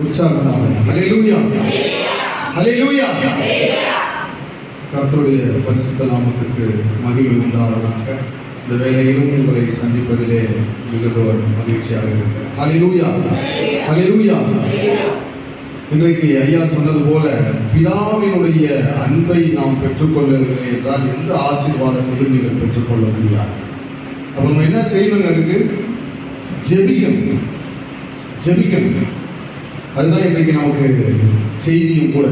உற்சாகமாக ஹல்லேலூயா, ஹல்லேலூயா. கர்த்தருடைய பரிசுத்த நாமத்துக்கு மகிமை உண்டாவதாக. இந்த வேளையிலும் உங்களை சந்திப்பதிலே மிகுந்த மகிழ்ச்சியாக இருக்கிறேன். ஹல்லேலூயா, ஹல்லேலூயா. இன்றைக்கு ஐயா சொன்னது போல பிதாவினுடைய அன்பை நாம் பெற்றுக்கொள்ளவில்லை என்றால் எந்த ஆசீர்வாதத்தையும் நீங்கள் பெற்றுக்கொள்ள முடியாது. அப்போ நம்ம என்ன செய்யணும்? அதுக்கு ஜெபிக்கணும், ஜெபிக்கணும். அதுதான் இன்றைக்கு நமக்கு செய்தியும் கூட.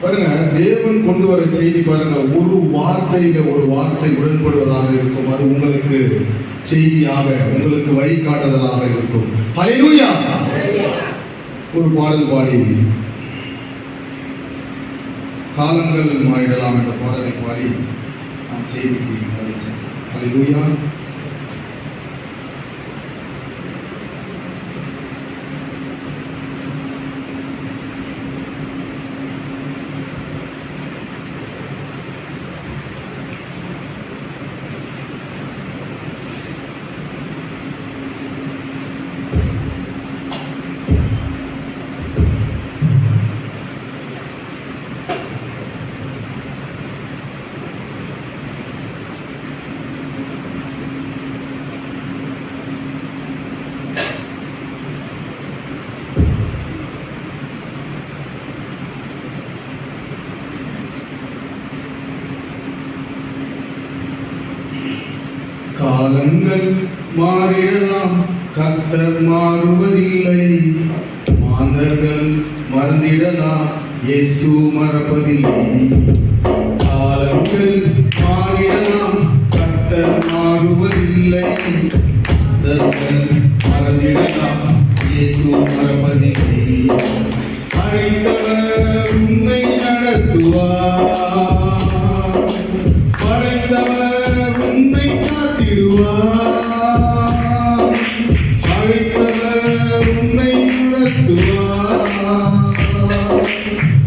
பாருங்க, தேவன் கொண்டு வர செய்தி பாருங்க, ஒரு வார்த்தையில ஒரு வார்த்தை உடன்படுவதாக இருக்கும். அது உங்களுக்கு செய்தியாக, உங்களுக்கு வழிகாட்டுதலாக இருக்கும். ஹல்லேலூயா. ஒரு பாடல் பாடி காலங்கள் மாறிடலாம் என்ற பாடலை பாடி நாம் செய்திக்கு ஹல்லேலூயா. காலங்கள் மாறிடலாம், கர்த்தர் மாறுவதில்லை. மாந்தர்கள் மறந்திடலாம், இயேசு மறப்பதில்லை. காலங்கள் மாறிடலாம், கர்த்தர் மாறுவதில்லை. மாந்தர்கள் மறந்திடலாம், இயேசு மறப்பதில்லை. அழைத்தவர் உன்னை நடத்துவார், படைத்தவர் உன்னை காத்திடுவார். அழைத்தவர் உன்னை நடத்துவார்,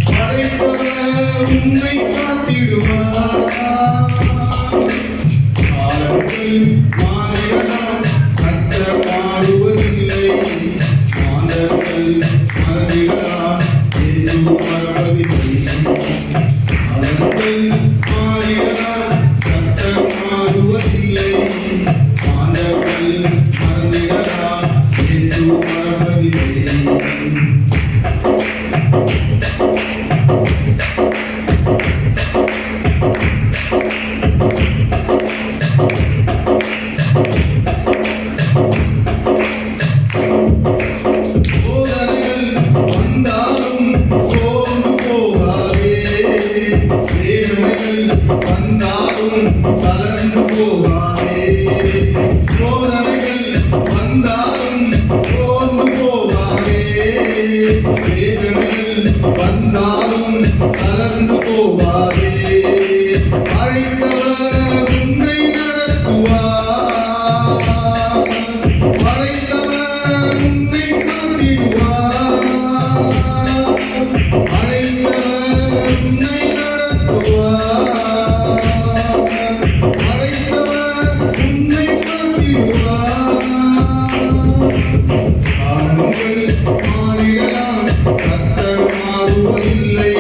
படைத்தவர் உன்னை காத்திடுவார். காலங்கள் மாறிடலாம், கர்த்தர் மாறுவதில்லை. மாந்தர்கள் மறந்திடலாம், இயேசு மறப்பதில்லை. காலங்கள் மாறிடலாம், கர்த்தர் மாறுவதில்லை. மாந்தர்கள் மறந்திடலாம், இயேசு மறப்பதில்லை. வந்தாலும் தளர்ந்து போகாதே. சோதனைகள் வந்தாலும் சோர்ந்து போகாதே. வேதனைகள் வந்தாலும் தளர்ந்து போகாதே. அழைத்தவர் உன்னை நடத்துவார், அழைத்தவர் உன்னை காத்திடுவார். அழைத்தவர் உன்னை நடத்துவார், மாறிடலாம், கர்த்தர் மாறுவதில்லை.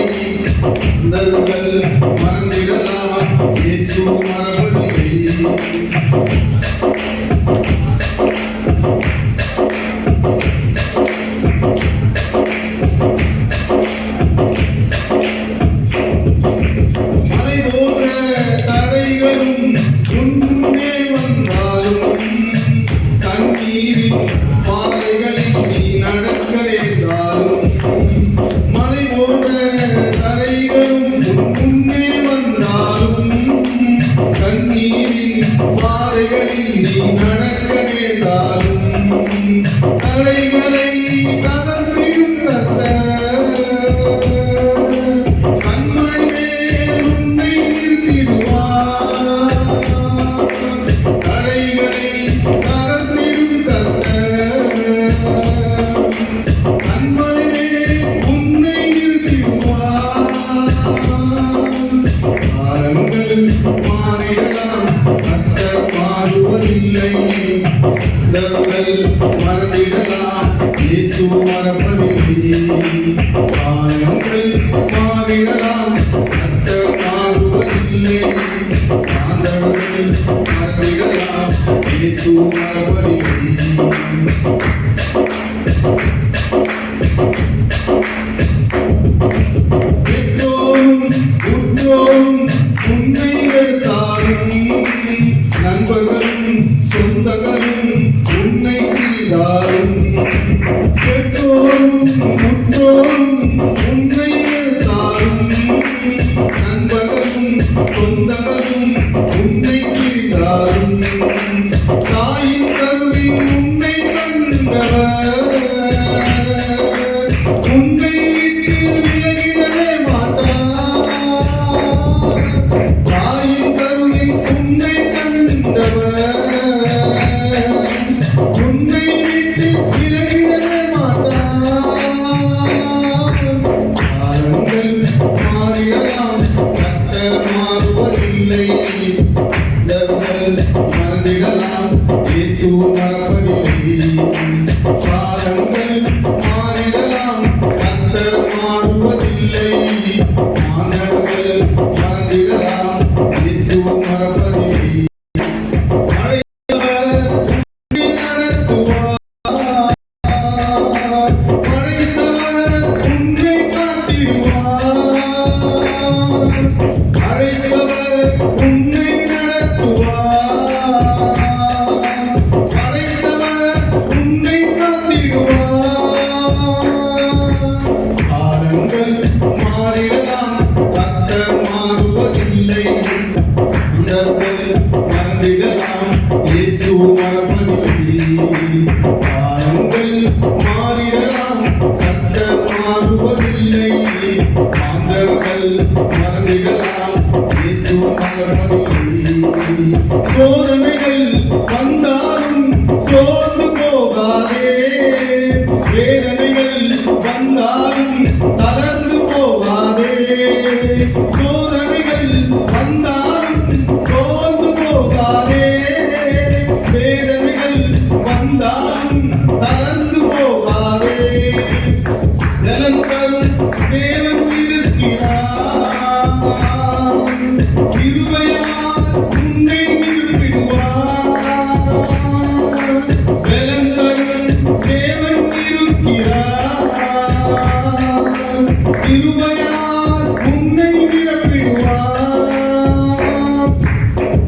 உன்னை விட்டு விலகிடவே மாட்டார். தாயின் கருவில் உன்னை கண்டவர் உன்னை விட்டு விலகிடவே மாட்டார். காலங்கள் மாறிடலாம், கர்த்தர் மாறுவதில்லை. மறந்திடலாம், இயேசு மறப்பதில்லை. காலங்கள் மாறிடலாம், கர்த்தர் மாறுவதில்லை. மாணவர்கள் மறந்திடலாம், இயேசு மறப்பதில்லை. அழைத்தவர் உன்னை நடத்துவார். படைத்தவர் உன்னை காத்திடுவார். அழைத்தவர் உன்னை நடத்துவார். படைத்தவர் உன்னை காத்திடுவார். காலங்கள் மாறிடலாம், கர்த்தர் மாறுவதில்லை. மனிதர்கள் மறந்திடலாம், இயேசு மறப்பதில்லை. காலங்கள் மாறிடலாம், கர்த்தர் மாறுவதில்லை. மாந்தர்கள் மறந்திடலாம், இயேசு மறப்பதில்லை. சோதனைகள் வந்தாலும் சோர்ந்து போகாதே. வேதனைகள் வந்தாலும் தளர்ந்து போகாதே. சோதனைகள் வந்தாலும் சோர்ந்து போகாதே. வேதனைகள் வந்தாலும் தளர்ந்து போகாதே. நலம் தரும் தேவன் இருக்கிறார். கிருபையால் உன்னை மீட்பிடுவார். பலம் தரும் தேவன் இருக்கிறார். கிருபையால் உன்னை மீட்பிடுவார்.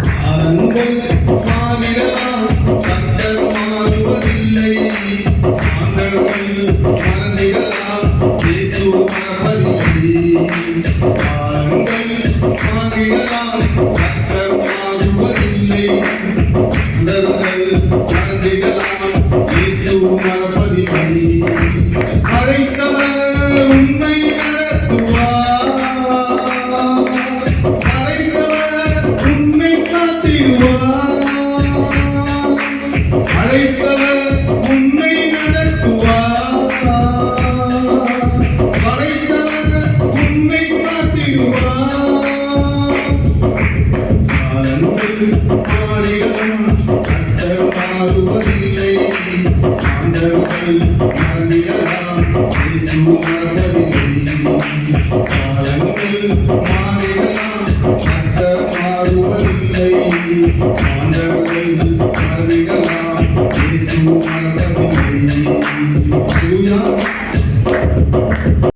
காலங்கள் மாறிடலாம், கர்த்தர் மாறுவதில்லை. மாந்தர்கள் மறந்திடலாம், இயேசு மறப்பதில்லை. காலங்கள் மாறிடலாம், கர்த்தர் மாறுவதில்லை. மாந்தர்கள் மறந்திடலாம், இயேசு மறப்பதில்லை. அழைத்தவர் உன்னை நடத்துவார். அழைத்தவர் உன்னை காத்திடுவார். அழைத்தவர் உன்னை நடத்துவார். அழைத்தவர் உன்னை காத்திடுவார். காலங்கள் மாறிடலாம், கர்த்தர் மாறுவதில்லை. மாந்தர்கள் மறந்திடலாம், இயேசு மறப்பதில்லை.